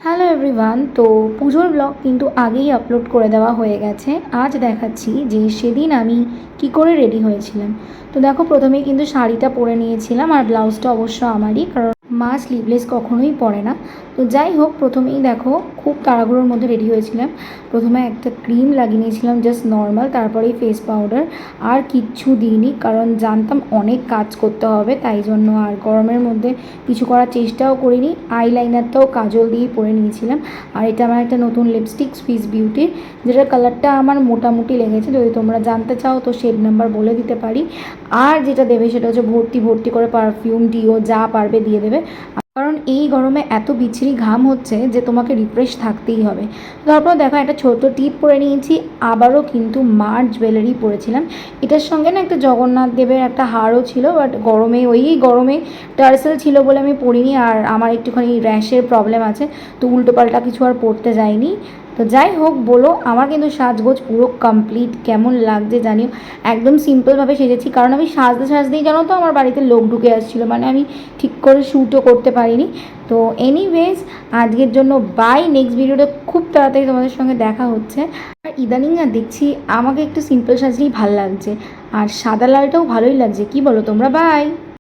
Hello everyone. তো পুজোর blog কিন্তু আগেই আপলোড করে দেওয়া হয়ে গেছে। আজ দেখাচ্ছি যে সেদিন আমি কি করে রেডি হয়েছিলাম। তো দেখো, প্রথমেই কিন্তু শাড়িটা পরে নিয়েছিলাম, আর ব্লাউজটা অবশ্য আমারই, কারণ মা স্লিভলেস কখনোই পরে না। তো যাই হোক, প্রথমেই দেখো খুব তাড়াহুড়োর মধ্যে রেডি হয়েছিলাম। প্রথমে একটা ক্রিম লাগিয়ে নিয়েছিলাম, জাস্ট নর্মাল, তারপরেই ফেস পাউডার। আর কিচ্ছু দিইনি, কারণ জানতাম অনেক কাজ করতে হবে, তাই জন্য আর গরমের মধ্যে কিছু করার চেষ্টাও করিনি। আইলাইনারটাও কাজল দিয়েই পরে নিয়েছিলাম। আর এটা আমার একটা নতুন লিপস্টিক, সুইস বিউটির, যেটার কালারটা আমার মোটামুটি লেগেছে। যদি তোমরা জানতে চাও তো শেড নাম্বার বলে দিতে পারি। আর যেটা দেবে সেটা হচ্ছে ভর্তি ভর্তি করে পারফিউম, ডিও যা পারবে দিয়ে দেবে, কারণ এই গরমে এত বিচ্ছিরি ঘাম হচ্ছে যে তোমাকে রিফ্রেশ থাকতেই হবে। তারপর দেখো, একটা ছোট টিপ পরে নিয়েছি। আবারও কিন্তু মার জুয়েলারি পরেছিলাম। এটার সঙ্গে না একটা জগন্নাথ দেবের একটা হারও ছিল, বাট গরমে টার্সেল ছিল বলে আমি পরিনি। আর আমার একটুখানি র্যাশের প্রবলেম আছে, তো উল্টোপাল্টা কিছু আর পরতে যাইনি। তো যাই হোক, বলো, আমার কিন্তু সাজগোজ পুরো কমপ্লিট। কেমন লাগছে জানিও। একদম সিম্পলভাবে সেজেছি, কারণ আমি সাজতে সাজতেই জানো তো আমার বাড়িতে লোক ঢুকে আসছিলো, মানে আমি ঠিক করে শ্যুটও করতে পারিনি। তো এনিওয়েজ, আজকের জন্য বাই। নেক্সট ভিডিওটা খুব তাড়াতাড়ি তোমাদের সঙ্গে দেখা হচ্ছে। আর ইদানিং না দেখছি আমাকে একটু সিম্পল সাজলেই ভালো লাগছে, আর সাদা লালটাও ভালোই লাগছে। কি বলো তোমরা? বাই।